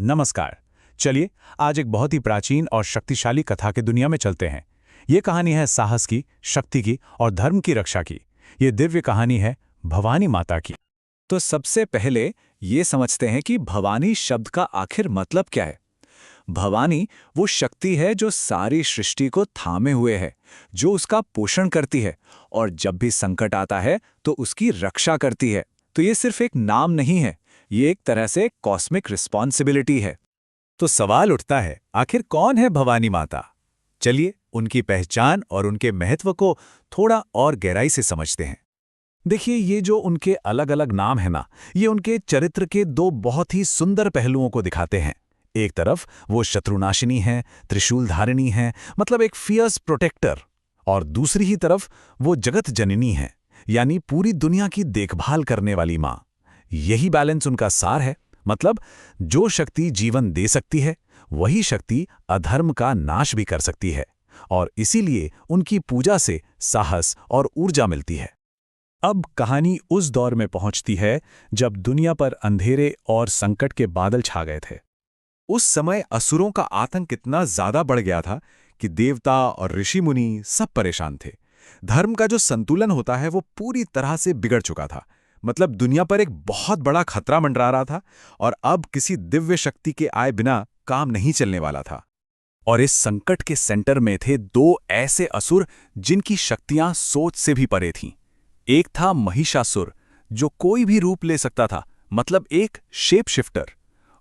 नमस्कार। चलिए आज एक बहुत ही प्राचीन और शक्तिशाली कथा के दुनिया में चलते हैं। ये कहानी है साहस की, शक्ति की और धर्म की रक्षा की। ये दिव्य कहानी है भवानी माता की। तो सबसे पहले ये समझते हैं कि भवानी शब्द का आखिर मतलब क्या है। भवानी वो शक्ति है जो सारी सृष्टि को थामे हुए है, जो उसका पोषण करती है और जब भी संकट आता है तो उसकी रक्षा करती है। तो ये सिर्फ एक नाम नहीं है, ये एक तरह से कॉस्मिक रिस्पॉन्सिबिलिटी है। तो सवाल उठता है, आखिर कौन है भवानी माता? चलिए उनकी पहचान और उनके महत्व को थोड़ा और गहराई से समझते हैं। देखिए, ये जो उनके अलग अलग नाम है ना, ये उनके चरित्र के दो बहुत ही सुंदर पहलुओं को दिखाते हैं। एक तरफ वो शत्रुनाशिनी हैं, त्रिशूल धारिणी हैं, मतलब एक फियर्स प्रोटेक्टर, और दूसरी ही तरफ वो जगत जननी हैं, यानी पूरी दुनिया की देखभाल करने वाली माँ। यही बैलेंस उनका सार है। मतलब जो शक्ति जीवन दे सकती है, वही शक्ति अधर्म का नाश भी कर सकती है, और इसीलिए उनकी पूजा से साहस और ऊर्जा मिलती है। अब कहानी उस दौर में पहुंचती है जब दुनिया पर अंधेरे और संकट के बादल छा गए थे। उस समय असुरों का आतंक इतना ज्यादा बढ़ गया था कि देवता और ऋषि मुनि सब परेशान थे। धर्म का जो संतुलन होता है वो पूरी तरह से बिगड़ चुका था। मतलब दुनिया पर एक बहुत बड़ा खतरा मंडरा रहा था और अब किसी दिव्य शक्ति के आए बिना काम नहीं चलने वाला था। और इस संकट के सेंटर में थे दो ऐसे असुर जिनकी शक्तियां सोच से भी परे थीं। एक था महिषासुर, जो कोई भी रूप ले सकता था, मतलब एक शेप शिफ्टर,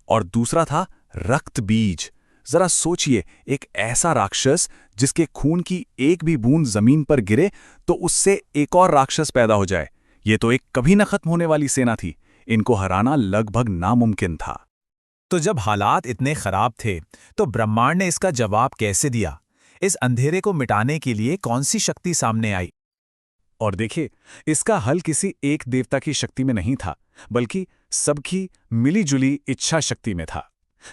और दूसरा था रक्त बीज। जरा सोचिए, एक ऐसा राक्षस जिसके खून की एक भी बूंद जमीन पर गिरे तो उससे एक और राक्षस पैदा हो जाए। ये तो एक कभी न खत्म होने वाली सेना थी। इनको हराना लगभग नामुमकिन था। तो जब हालात इतने खराब थे तो ब्रह्मांड ने इसका जवाब कैसे दिया? इस अंधेरे को मिटाने के लिए कौन सी शक्ति सामने आई? और देखिए, इसका हल किसी एक देवता की शक्ति में नहीं था, बल्कि सबकी मिलीजुली इच्छा शक्ति में था।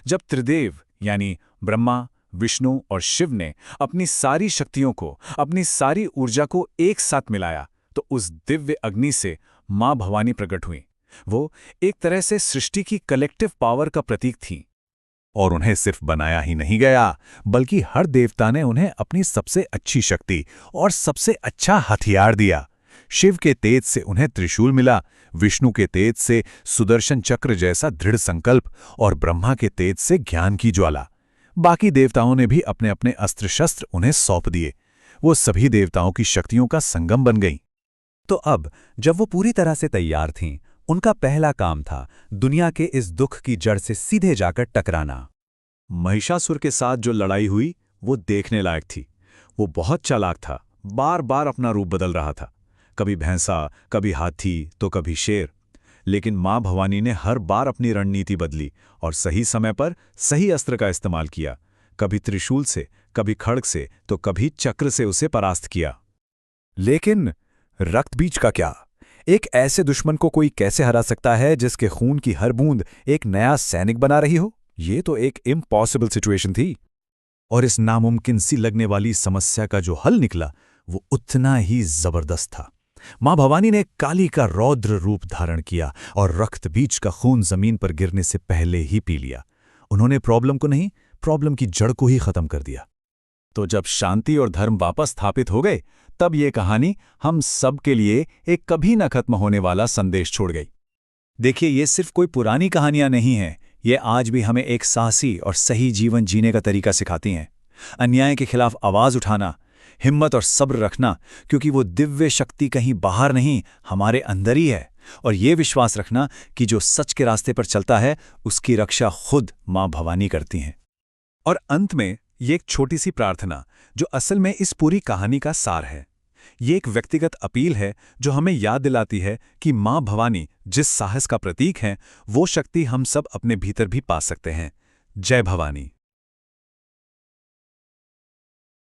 जब त्रिदेव यानी ब्रह्मा, विष्णु और शिव ने अपनी सारी शक्तियों को, अपनी सारी ऊर्जा को एक साथ मिलाया, तो उस दिव्य अग्नि से मां भवानी प्रकट हुई। वो एक तरह से सृष्टि की कलेक्टिव पावर का प्रतीक थी। और उन्हें सिर्फ बनाया ही नहीं गया, बल्कि हर देवता ने उन्हें अपनी सबसे अच्छी शक्ति और सबसे अच्छा हथियार दिया। शिव के तेज से उन्हें त्रिशूल मिला, विष्णु के तेज से सुदर्शन चक्र जैसा दृढ़ संकल्प, और ब्रह्मा के तेज से ज्ञान की ज्वाला। बाकी देवताओं ने भी अपने अपने अस्त्र शस्त्र उन्हें सौंप दिए। वो सभी देवताओं की शक्तियों का संगम बन गईं। तो अब जब वो पूरी तरह से तैयार थीं, उनका पहला काम था दुनिया के इस दुख की जड़ से सीधे जाकर टकराना। महिषासुर के साथ जो लड़ाई हुई वो देखने लायक थी। वो बहुत चालाक था, बार बार अपना रूप बदल रहा था, कभी भैंसा, कभी हाथी तो कभी शेर। लेकिन मां भवानी ने हर बार अपनी रणनीति बदली और सही समय पर सही अस्त्र का इस्तेमाल किया। कभी त्रिशूल से, कभी खड्ग से तो कभी चक्र से उसे परास्त किया। लेकिन रक्तबीज का क्या? एक ऐसे दुश्मन को कोई कैसे हरा सकता है जिसके खून की हर बूंद एक नया सैनिक बना रही हो? ये तो एक इम्पॉसिबल सिचुएशन थी। और इस नामुमकिन सी लगने वाली समस्या का जो हल निकला वो उतना ही जबरदस्त था। मां भवानी ने काली का रौद्र रूप धारण किया और रक्तबीज का खून जमीन पर गिरने से पहले ही पी लिया। उन्होंने प्रॉब्लम को नहीं, प्रॉब्लम की जड़ को ही खत्म कर दिया। तो जब शांति और धर्म वापस स्थापित हो गए, तब ये कहानी हम सब के लिए एक कभी न खत्म होने वाला संदेश छोड़ गई। देखिए, ये सिर्फ कोई पुरानी कहानियां नहीं हैं, ये आज भी हमें एक साहसी और सही जीवन जीने का तरीका सिखाती हैं। अन्याय के खिलाफ आवाज उठाना, हिम्मत और सब्र रखना, क्योंकि वो दिव्य शक्ति कहीं बाहर नहीं, हमारे अंदर ही है। और ये विश्वास रखना कि जो सच के रास्ते पर चलता है उसकी रक्षा खुद मां भवानी करती हैं। और अंत में ये एक छोटी सी प्रार्थना जो असल में इस पूरी कहानी का सार है। ये एक व्यक्तिगत अपील है जो हमें याद दिलाती है कि मां भवानी जिस साहस का प्रतीक है, वो शक्ति हम सब अपने भीतर भी पा सकते हैं। जय भवानी।